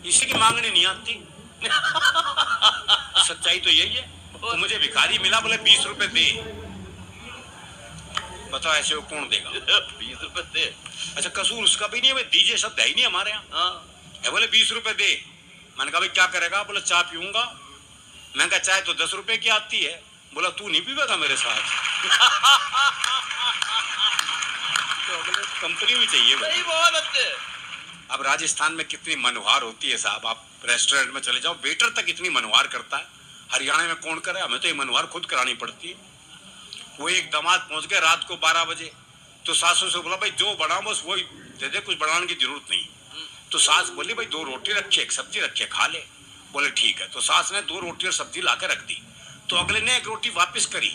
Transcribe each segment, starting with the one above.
इसी की मांगनी नहीं आती। सच्चाई तो यही है। तो मुझे भिखारी मिला, बोले 20 रुपए दे। बताओ ऐसे वो कौन देगा? 20 रुपए दे। अच्छा कसूर उसका भी नहीं है, दीजिए शब्द है ही नहीं हमारे यहाँ। बोले 20 रुपए दे। मैंने कहा भाई क्या करेगा? बोला चाय पीऊंगा। मैंने कहा चाय तो 10 रुपए की आती है। बोला तू नहीं पीवेगा मेरे साथ? तो कंपनी भी चाहिए भाई। बहुत अच्छे। अब राजस्थान में कितनी मनोहार होती है साहब, आप रेस्टोरेंट में चले जाओ, वेटर तक इतनी मनोहार करता है। हरियाणा में कौन करे? हमें तो ये मनोहार खुद करानी पड़ती है। वो एक दामाद पहुंच गए रात को 12 बजे, तो सासू से बोला भाई जो बना बस वही दे दे, कुछ बढ़ाने की जरूरत नहीं। तो सास बोली भाई 2 रोटी रखिए, 1 सब्जी रखिए, खा ले। बोले ठीक है। तो सास ने 2 रोटी और सब्जी लाकर रख दी। तो अगले ने 1 रोटी वापस करी।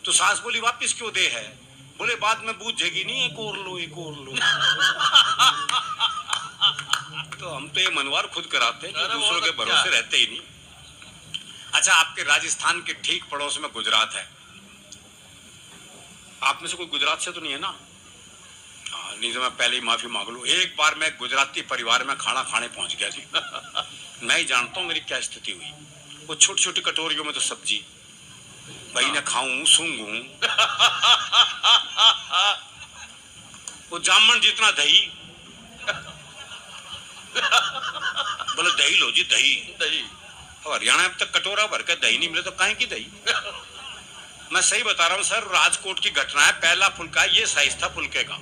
तो सास बोली वापस क्यों दे है? बोले बाद में बूझेगी नहीं, एक और लो, एक और लो। तो हम तो ये मनवार खुद कराते हैं, दूसरों के भरोसे रहते ही नहीं। अच्छा आपके राजस्थान के ठीक पड़ोस में गुजरात है। आप में से कोई गुजरात से तो नहीं है ना? नहीं तो मैं पहले ही माफी मांग लूं। एक बार मैं गुजराती परिवार में खाना खाने पहुंच गया जी। मैं ही जानता हूं मेरी क्या स्थिति हुई। वो छोटी छोटी कटोरियों में तो सब्जी, भाई ने खाऊं सूंघूं। वो जामन जितना दही। बोले दही लो जी, दही दही। हरियाणा में तक कटोरा भर के दही नहीं मिले तो काहे की दही? मैं सही बता रहा हूँ सर, राजकोट की घटना है। पहला फुल्का ये साइज था फुल्के का,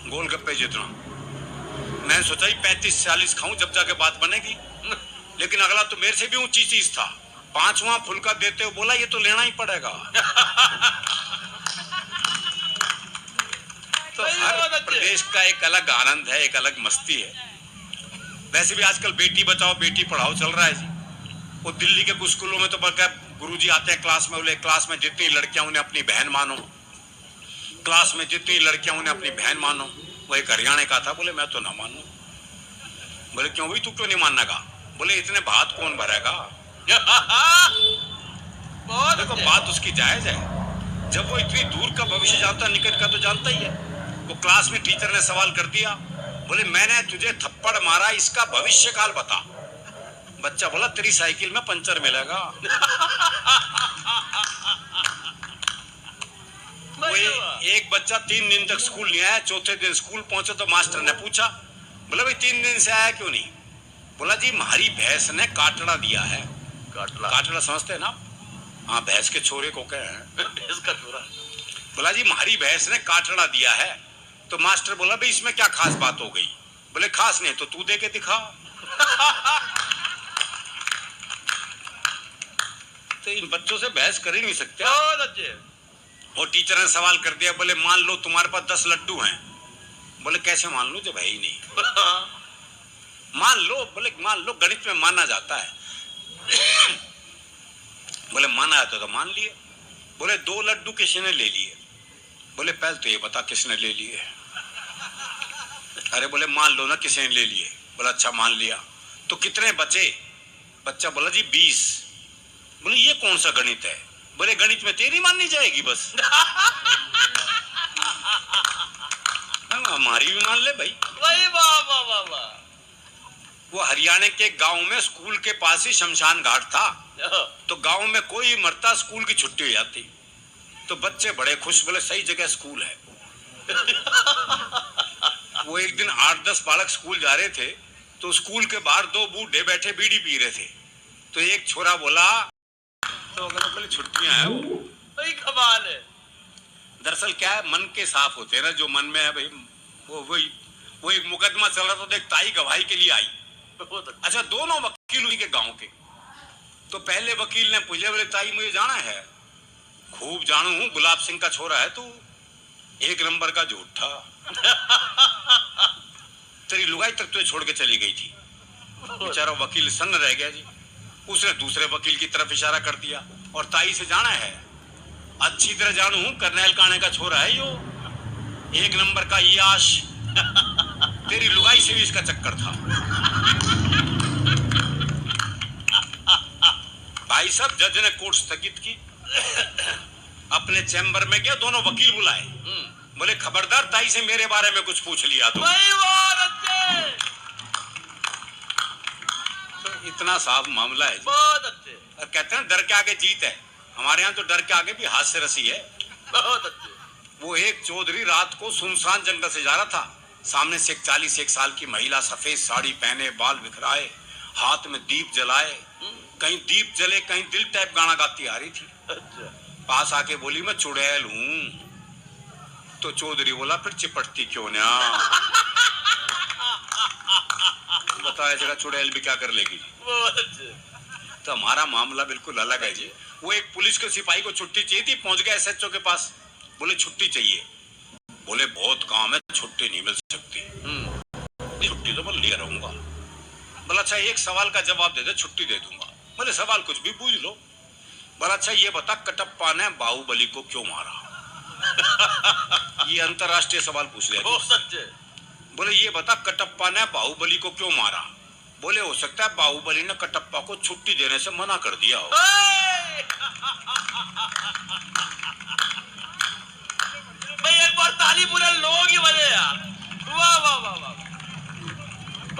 गोलगप्पे जितना। मैंने सोचा ही 35-40 खाऊं जब जाके बात बनेगी, लेकिन अगला तो मेरे से भी ऊंची चीज था। 5वां फुल्का देते हुए बोला ये तो लेना ही पड़ेगा। तो हर प्रदेश का एक अलग आनंद है, एक अलग मस्ती है। वैसे भी आजकल बेटी बचाओ बेटी पढ़ाओ चल रहा है जी। वो दिल्ली के कुछ स्कूलों में तो गुरुजी आते हैं क्लास में, बोले क्लास में जितनी लड़कियां उन्हें अपनी बहन मानो, क्लास में जितनी लड़कियां उन्हें अपनी बहन मानो। वो एक हरियाणा का था, बोले मैं तो ना मानू। बोले क्यों भाई, तू क्यों नहीं मानना का? बोले इतने भात कौन भरेगा। देखो बात उसकी जायज है, जब वो इतनी दूर का भविष्य जानता, निकट का तो जानता ही है। वो क्लास में टीचर ने सवाल कर दिया, बोले मैंने तुझे थप्पड़ मारा, इसका भविष्य काल बता। बच्चा बोला तेरी साइकिल में पंचर मिलेगा। एक बच्चा 3 दिन तक स्कूल नहीं आया। चौथे दिन स्कूल पहुंचे तो मास्टर ने पूछा, बोला भाई 3 दिन से आया क्यों नहीं? बोला जी हमारी भैंस ने काटड़ा दिया है। काटड़ा समझते हैं ना? हाँ, भैंस के छोरे को कहे हैं, भैंस का छोरा। बोला जी हमारी भैंस ने काटड़ा दिया है। तो मास्टर बोला भाई इसमें क्या खास बात हो गई? बोले खास नहीं तो तू दे के दिखा। तो इन बच्चों से बहस कर ही नहीं सकते। वो टीचर ने सवाल कर दिया, बोले मान लो तुम्हारे पास 10 लड्डू हैं। बोले कैसे मान लो जब है ही नहीं। मान लो, बोले मान लो, गणित में माना जाता है। बोले माना जाता तो मान लिए। बोले 2 लड्डू किसने ले लिए? बोले पहले तो ये बता किसने ले लिए। अरे बोले मान लो ना किसने ले लिए। बोला अच्छा मान लिया, तो कितने बचे? बच्चा बोला जी 20। बोले ये कौन सा गणित है? बोले गणित में तेरी माननी जाएगी बस। हमारी भी मान ले भाई। वाह वाह वाह वाह। वो हरियाणा के गांव में स्कूल के पास ही शमशान घाट था। तो गांव में कोई मरता स्कूल की छुट्टी हो जाती, तो बच्चे बड़े खुश, बोले सही जगह स्कूल है। वो एक दिन 8-10 बालक स्कूल जा रहे थे, तो स्कूल के बाहर 2 बूढ़े बैठे बीड़ी पी रहे थे। तो एक छोरा बोला, तो अगर छुट्टियां हैं वही कमाल है। दरअसल क्या है, मन के साफ होते हैं ना, जो मन में है भाई वो एक मुकदमा चल रहा था, तो एक ताई गवाही के लिए आई। अच्छा दोनों वकील उन्हीं के गांव के। तो पहले वकील ने पूछा, बोले ताई मुझे जाना है। खूब जानू हूं, गुलाब सिंह का छोरा है तू, 1 नंबर का झूठा। तेरी लुगाई तक तुझे छोड़ के चली गई थी। बेचारा वकील सन्न रह गया जी। उसने दूसरे वकील की तरफ इशारा कर दिया, और ताई से जाना है? अच्छी तरह जानू हूं, करनैल काने का छोरा है यो, 1 नंबर का याश। तेरी लुगाई से भी इसका चक्कर था। भाई साहब जज ने कोर्ट स्थगित की, अपने चैम्बर में गया, दोनों वकील बुलाए। बोले खबरदार ताई से मेरे बारे में कुछ पूछ लिया तो। इतना साफ मामला है जी। बहुत अच्छे, और कहते हैं डर के आगे जीत है, हमारे यहाँ तो डर के आगे भी हास्य रसी है। बहुत अच्छे। वो एक चौधरी रात को सुनसान जंगल से जा रहा था, सामने से एक 41 साल की महिला सफेद साड़ी पहने, बाल बिखराए, हाथ में दीप जलाए, कहीं दीप जले कहीं दिल टाइप गाना गाती आ रही थी। अच्छा, पास आके बोली मैं चुड़ैल हूँ। तो चौधरी बोला फिर चिपटती क्यों ना। बताया जरा चुड़ैल भी क्या कर लेगी। बहुत अच्छे। तो हमारा मामला बिल्कुल अलग है जी। वो एक पुलिस के सिपाही को छुट्टी चाहिए थी, पहुंच गया एसएचओ के पास, बोले छुट्टी चाहिए। बोले बहुत काम है, छुट्टी नहीं मिल सकती। छुट्टी तो मैं ले रहूंगा। बोला अच्छा एक सवाल का जवाब दे दे, छुट्टी दे दूंगा। बोले सवाल कुछ भी पूछ लो। बोला अच्छा ये बता कटप्पा ने बाहुबली को क्यों मारा। ये अंतरराष्ट्रीय सवाल पूछ लिया। बहुत अच्छे। बोले ये बता कटप्पा ने बाहुबली को क्यों मारा। बोले हो सकता है बाहुबली ने कटप्पा को छुट्टी देने से मना कर दिया हो।